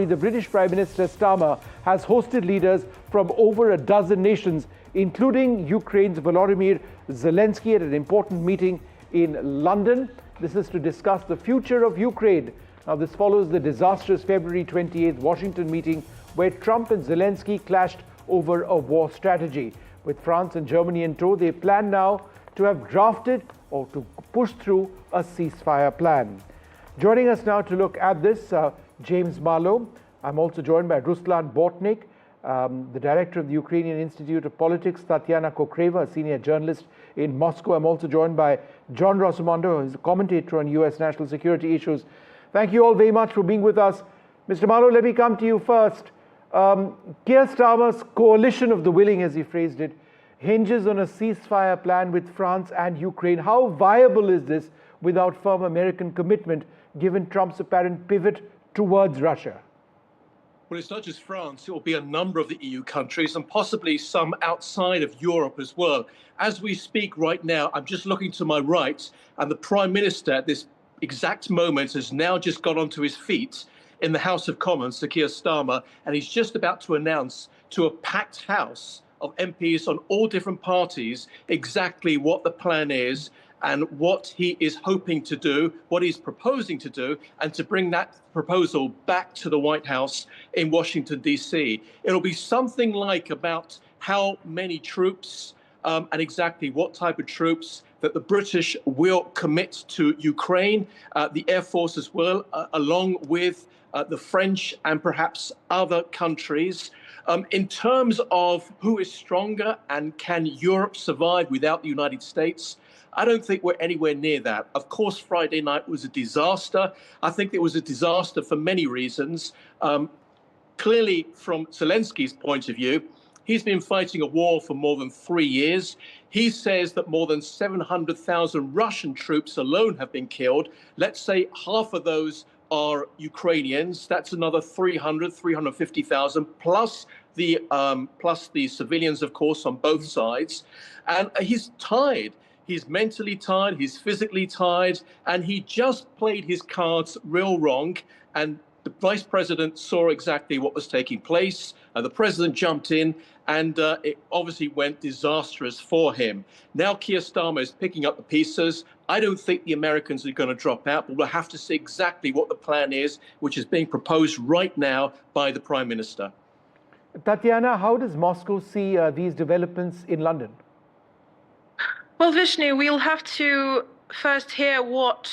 The British Prime Minister Starmer has hosted leaders from over a dozen nations, including Ukraine's Volodymyr Zelenskyy, at an important meeting in London. This is to discuss the future of Ukraine. Now, this follows the disastrous February 28th Washington meeting where Trump and Zelenskyy clashed over a war strategy. With France and Germany in tow, they plan now to have drafted or to push through a ceasefire plan. Joining us now to look at this, James Marlow. I'm also joined by Ruslan Bortnik, the director of the Ukrainian Institute of Politics, Tatiana Kokreva, a senior journalist in Moscow. I'm also joined by John Rosamondo, who's a commentator on U.S. national security issues. Thank you all very much for being with us. Mr. Marlow, let me come to you first. Keir Starmer's coalition of the willing, as he phrased it, hinges on a ceasefire plan with France and Ukraine. How viable is this without firm American commitment, given Trump's apparent pivot towards Russia? Well, it's not just France. It will be a number of the EU countries and possibly some outside of Europe as well. As we speak right now, I'm just looking to my right, and the Prime Minister at this exact moment has now just got onto his feet in the House of Commons, Sir Keir Starmer, and he's just about to announce to a packed House of MPs on all different parties exactly what the plan is and what he is hoping to do, what he's proposing to do, and to bring that proposal back to the White House in Washington, D.C. It'll be something like about how many troops and exactly what type of troops that the British will commit to Ukraine, the Air Force as well, along with the French and perhaps other countries. In terms of who is stronger and can Europe survive without the United States, I don't think we're anywhere near that. Of course, Friday night was a disaster. I think it was a disaster for many reasons. Clearly, from Zelensky's point of view, he's been fighting a war for more than 3 years. He says that more than 700,000 Russian troops alone have been killed. Let's say half of those are Ukrainians. That's another 350,000 plus the civilians, of course, on both sides. And he's tired. He's mentally tired, he's physically tired, and he just played his cards real wrong. And the vice president saw exactly what was taking place. The president jumped in, and it obviously went disastrous for him. Now Keir Starmer is picking up the pieces. I don't think the Americans are going to drop out, but we'll have to see exactly what the plan is, which is being proposed right now by the Prime Minister. Tatiana, how does Moscow see these developments in London? Well, Vishnu, we'll have to first hear what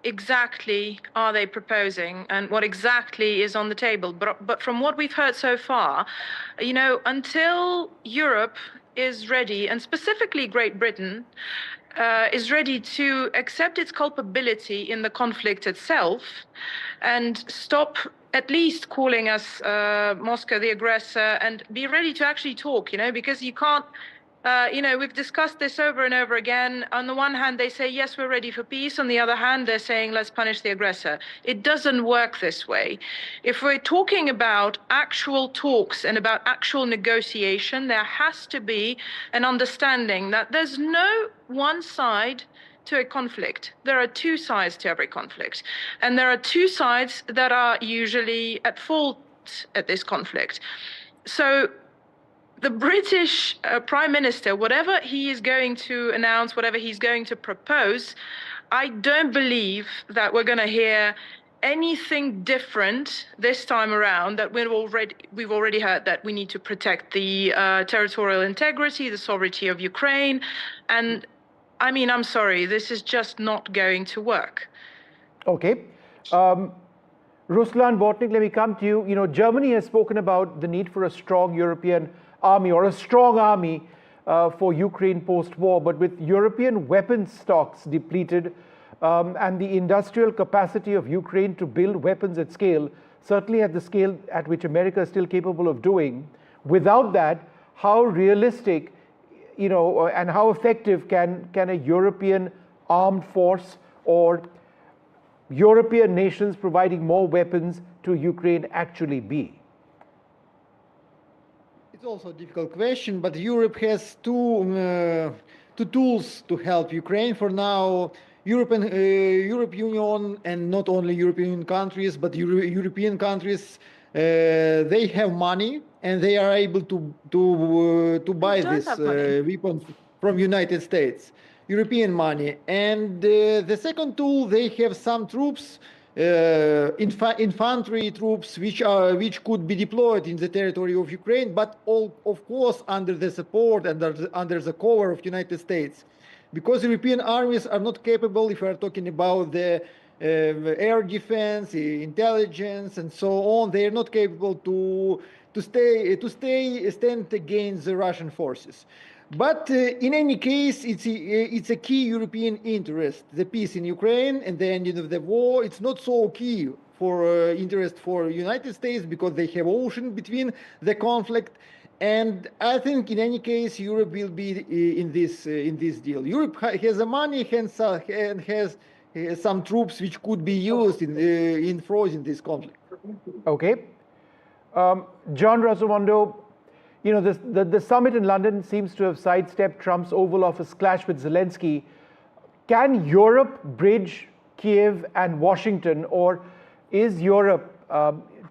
exactly are they proposing and what exactly is on the table. But from what we've heard so far, you know, until Europe is ready, and specifically Great Britain, is ready to accept its culpability in the conflict itself and stop at least calling us Moscow the aggressor and be ready to actually talk, you know, because you can't, you know, we've discussed this over and over again. On the one hand, they say, yes, we're ready for peace. On the other hand, they're saying, let's punish the aggressor. It doesn't work this way. If we're talking about actual talks and about actual negotiation, there has to be an understanding that there's no one side to a conflict. There are two sides to every conflict. And there are two sides that are usually at fault at this conflict. So the British Prime Minister, whatever he is going to announce, whatever he's going to propose, I don't believe that we're going to hear anything different this time around. That we've already heard that we need to protect the territorial integrity, the sovereignty of Ukraine. And I mean, I'm sorry, this is just not going to work. Okay. Ruslan Bortnik, let me come to you. You know, Germany has spoken about the need for a strong European army or a strong army for Ukraine post-war, but with European weapons stocks depleted and the industrial capacity of Ukraine to build weapons at scale, certainly at the scale at which America is still capable of doing, without that, how realistic, you know, and how effective can a European armed force or European nations providing more weapons to Ukraine actually be? It's also a difficult question, but Europe has two tools to help Ukraine. For now, European Union, and not only European countries, but European countries, they have money and they are able to buy this weapon from United States, European money. And the second tool, they have some troops, infantry troops, which could be deployed in the territory of Ukraine, but all, of course, under the support and under the cover of United States, because European armies are not capable, if we are talking about the air defense, intelligence, and so on, they are not capable to stand against the Russian forces. But in any case, it's a key European interest, the peace in Ukraine and the ending of the war. It's not so key for interest for United States because they have ocean between the conflict. And I think in any case, Europe will be in this deal. Europe has the money and has some troops which could be used in frozen this conflict. Okay. John Rosamondo, you know, the summit in London seems to have sidestepped Trump's Oval Office clash with Zelenskyy. Can Europe bridge Kiev and Washington, or is Europe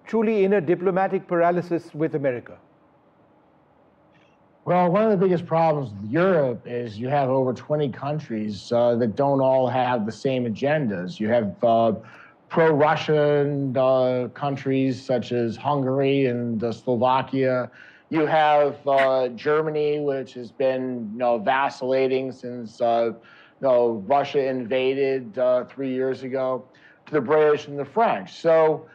truly in a diplomatic paralysis with America? Well, one of the biggest problems with Europe is you have over 20 countries that don't all have the same agendas. You have pro-Russian countries such as Hungary and Slovakia. You have Germany, which has been vacillating since Russia invaded 3 years ago, to the British and the French. So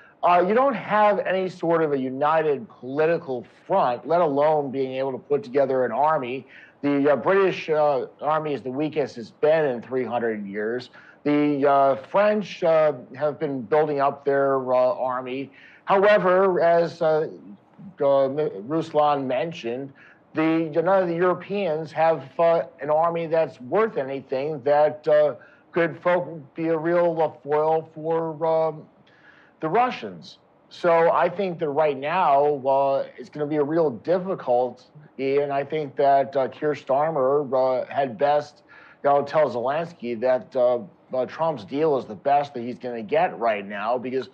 you don't have any sort of a united political front, let alone being able to put together an army. The British army is the weakest it's been in 300 years. The French have been building up their army. However, as Ruslan mentioned, none of the Europeans have an army that's worth anything that could be a real foil for the Russians. So I think that right now it's going to be a real difficult, and I think that Keir Starmer had best tell Zelenskyy that Trump's deal is the best that he's going to get right now, because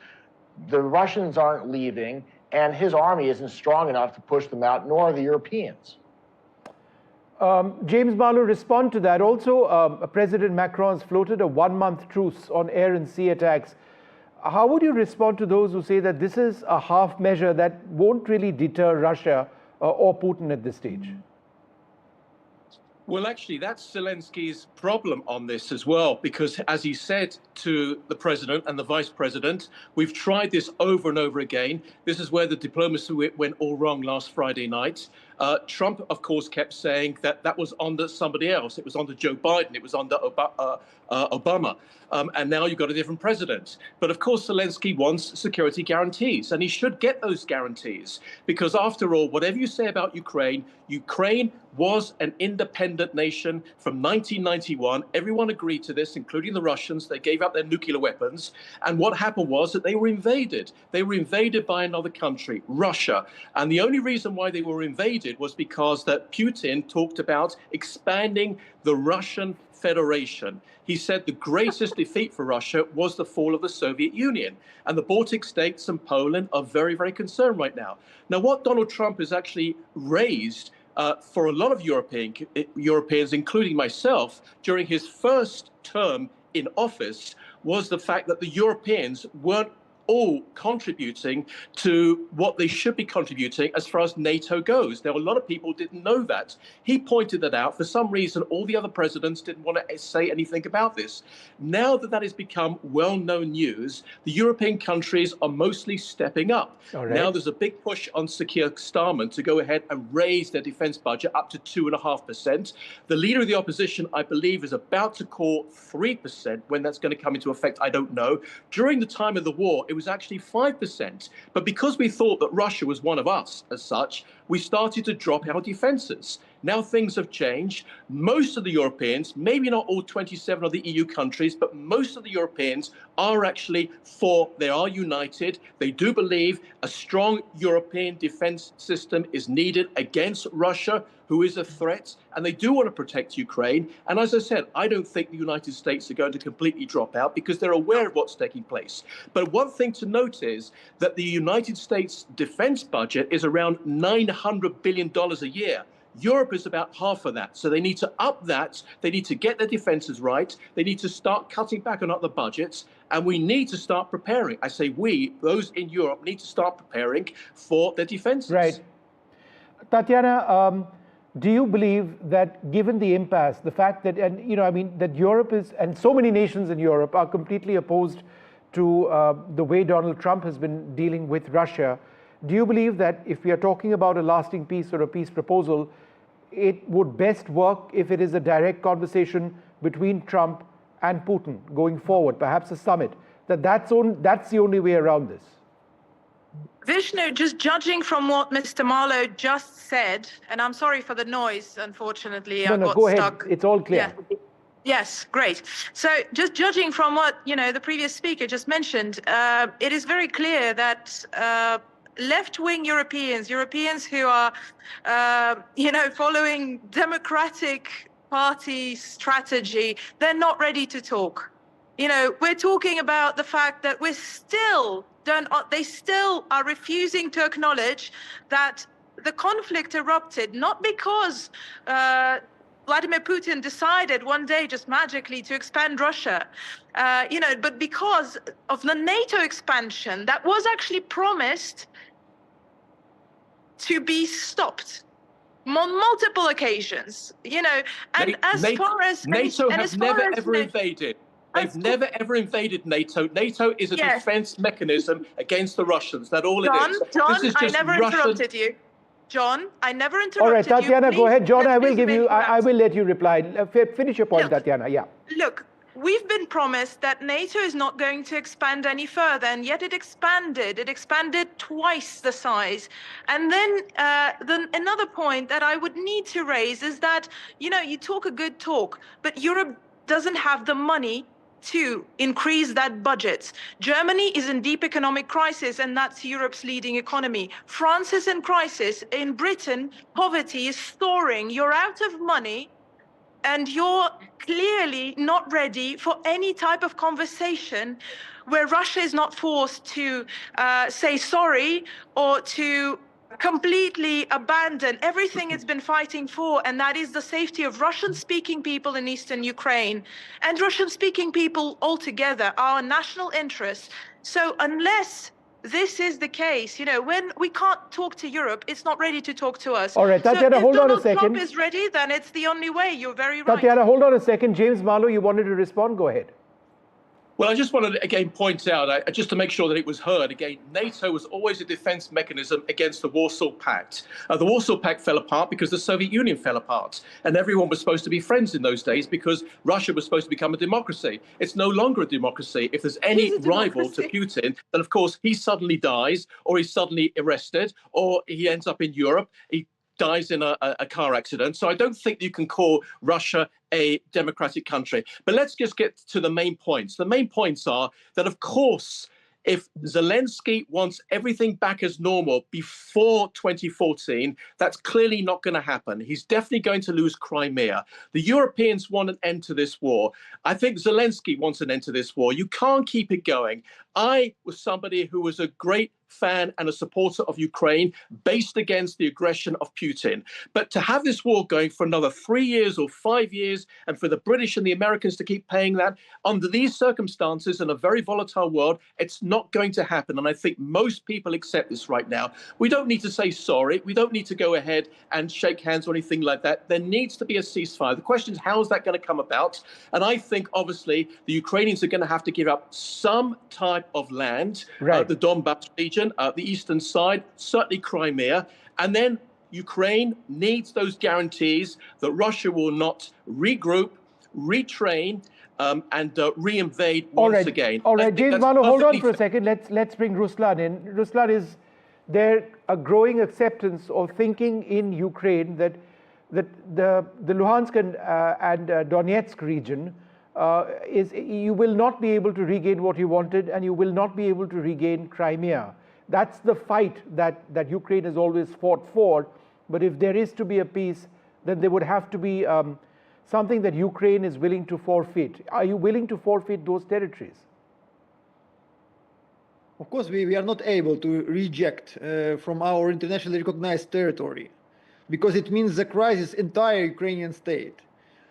the Russians aren't leaving and his army isn't strong enough to push them out, nor are the Europeans. James Marlowe, respond to that. Also, President Macron has floated a 1-month truce on air and sea attacks. How would you respond to those who say that this is a half measure that won't really deter Russia or Putin at this stage? Well, actually, that's Zelensky's problem on this as well, because as he said to the president and the vice president, we've tried this over and over again. This is where the diplomacy went all wrong last Friday night. Trump, of course, kept saying that that was under somebody else. It was under Joe Biden. It was under Obama. And now you've got a different president. But of course, Zelenskyy wants security guarantees, and he should get those guarantees, because after all, whatever you say about Ukraine, Ukraine was an independent nation from 1991. Everyone agreed to this, including the Russians. They gave up their nuclear weapons. And what happened was that they were invaded. They were invaded by another country, Russia. And the only reason why they were invaded was because that Putin talked about expanding the Russian Federation. He said the greatest defeat for Russia was the fall of the Soviet Union. And the Baltic states and Poland are very, very concerned right now. Now, what Donald Trump has actually raised for a lot of Europeans, including myself, during his first term in office, was the fact that the Europeans weren't all contributing to what they should be contributing as far as NATO goes. Now, a lot of people didn't know that. He pointed that out. For some reason, all the other presidents didn't want to say anything about this. Now that that has become well-known news, the European countries are mostly stepping up. Right. Now there's a big push on Keir Starmer to go ahead and raise their defense budget up to 2.5%. The leader of the opposition, I believe, is about to call 3%. When that's going to come into effect, I don't know. During the time of the war, it was actually 5%. But because we thought that Russia was one of us as such, we started to drop our defenses. Now things have changed. Most of the Europeans, maybe not all 27 of the EU countries, but most of the Europeans are actually they are united. They do believe a strong European defense system is needed against Russia, who is a threat, and they do want to protect Ukraine. And as I said, I don't think the United States are going to completely drop out because they're aware of what's taking place. But one thing to note is that the United States defense budget is around $900 billion a year. Europe is about half of that. So they need to up that. They need to get their defenses right. They need to start cutting back on other budgets. And we need to start preparing. I say we, those in Europe, need to start preparing for their defenses. Right. Tatiana, do you believe that given the impasse, the fact that, that Europe is, and so many nations in Europe are completely opposed to the way Donald Trump has been dealing with Russia, do you believe that if we are talking about a lasting peace or a peace proposal, it would best work if it is a direct conversation between Trump and Putin going forward, perhaps a summit, that's the only way around this? Vishnu, just judging from what Mr. Marlow just said, and I'm sorry for the noise, unfortunately, I got go stuck. Ahead. It's all clear. Yeah. Yes, great. So just judging from what, the previous speaker just mentioned, it is very clear that left-wing Europeans who are, following Democratic Party strategy, they're not ready to talk. We're talking about the fact that they still are refusing to acknowledge that the conflict erupted, not because Vladimir Putin decided one day just magically to expand Russia, but because of the NATO expansion that was actually promised to be stopped on multiple occasions, and NATO have never ever invaded. They've never ever invaded NATO. NATO is a defense mechanism against the Russians. That's all it is. John, I never interrupted you. John, I never interrupted you. All right, Tatiana, go ahead. John, I will let you reply. Finish your point, Tatiana. Yeah. Look, we've been promised that NATO is not going to expand any further, and yet it expanded. It expanded twice the size. And then another point that I would need to raise is that, you talk a good talk, but Europe doesn't have the money to increase that budget. Germany is in deep economic crisis, and that's Europe's leading economy. France is in crisis. In Britain, poverty is soaring. You're out of money, and you're clearly not ready for any type of conversation where Russia is not forced to say sorry or to completely abandon everything it's been fighting for, and that is the safety of Russian-speaking people in eastern Ukraine and Russian-speaking people altogether, our national interests. So unless this is the case, when we can't talk to Europe, it's not ready to talk to us. All right, Tatiana, hold on a second. If Donald Trump is ready, then it's the only way. You're very right. Tatiana, hold on a second. James Marlow, you wanted to respond? Go ahead. Well, I just wanted to again point out, just to make sure that it was heard, again, NATO was always a defense mechanism against the Warsaw Pact. The Warsaw Pact fell apart because the Soviet Union fell apart, and everyone was supposed to be friends in those days because Russia was supposed to become a democracy. It's no longer a democracy. If there's any rival to Putin, then of course he suddenly dies, or he's suddenly arrested, or he ends up in Europe. He dies in a car accident. So I don't think you can call Russia a democratic country. But let's just get to the main points. The main points are that, of course, if Zelenskyy wants everything back as normal before 2014, that's clearly not going to happen. He's definitely going to lose Crimea. The Europeans want an end to this war. I think Zelenskyy wants an end to this war. You can't keep it going. I was somebody who was a great fan and a supporter of Ukraine based against the aggression of Putin. But to have this war going for another 3 years or 5 years, and for the British and the Americans to keep paying that, under these circumstances in a very volatile world, it's not going to happen. And I think most people accept this right now. We don't need to say sorry. We don't need to go ahead and shake hands or anything like that. There needs to be a ceasefire. The question is, how is that going to come about? And I think, obviously, the Ukrainians are going to have to give up some type of land, the Donbass region, the eastern side, certainly Crimea. And then Ukraine needs those guarantees that Russia will not regroup, retrain, and re-invade once again. All right, James Marlow, hold on for a second. Let's bring Ruslan in. Ruslan, is there a growing acceptance or thinking in Ukraine that that the Luhansk and Donetsk region you will not be able to regain what you wanted, and you will not be able to regain Crimea. That's the fight that Ukraine has always fought for. But if there is to be a peace, then there would have to be something that Ukraine is willing to forfeit. Are you willing to forfeit those territories? Of course, we are not able to reject from our internationally recognized territory, because it means the crisis entire Ukrainian state.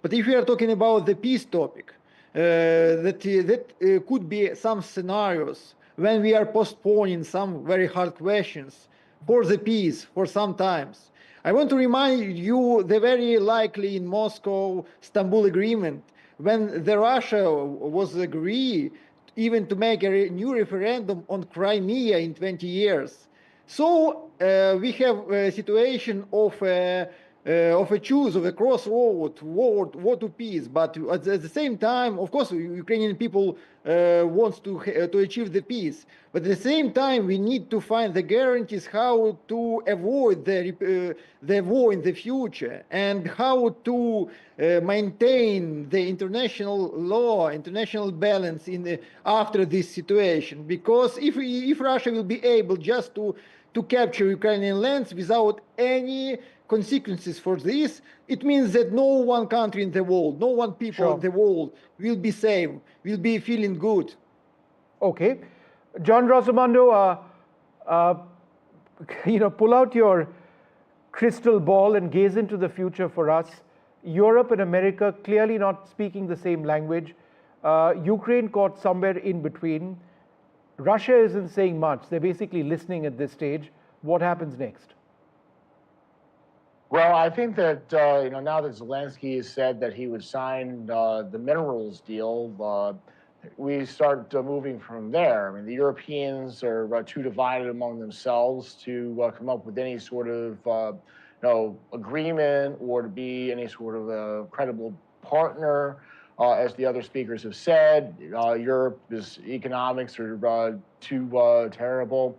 But if we are talking about the peace topic, that could be some scenarios when we are postponing some very hard questions for the peace for some times. I want to remind you the very likely in Moscow Istanbul Agreement, when the Russia was agree even to make a new referendum on Crimea in 20 years. So we have a situation of a choose of a crossroad war to peace, but at the same time, of course, Ukrainian people wants to achieve the peace, but at the same time, we need to find the guarantees how to avoid the war in the future, and how to maintain the international law, international balance after this situation. Because if Russia will be able just to capture Ukrainian lands without any consequences for this, it means that no one country in the world, no one people in the world will be safe, will be feeling good. Okay. John Rosamondo, pull out your crystal ball and gaze into the future for us. Europe and America clearly not speaking the same language. Ukraine caught somewhere in between. Russia isn't saying much. They're basically listening at this stage. What happens next? Well, I think that now that Zelenskyy has said that he would sign the minerals deal, we start moving from there. I mean, the Europeans are too divided among themselves to come up with any sort of agreement or to be any sort of a credible partner. As the other speakers have said, Europe's economics are too terrible.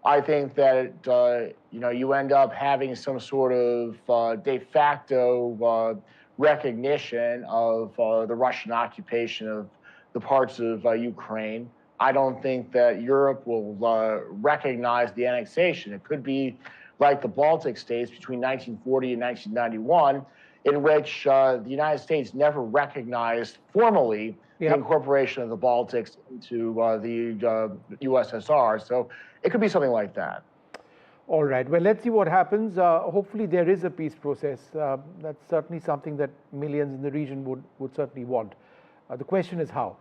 I think that you end up having some sort of de facto recognition of the Russian occupation of the parts of Ukraine. I don't think that Europe will recognize the annexation. It could be like the Baltic states between 1940 and 1991, in which the United States never recognized formally the incorporation of the Baltics into the USSR. So it could be something like that. All right. Well, let's see what happens. Hopefully there is a peace process. That's certainly something that millions in the region would certainly want. The question is how.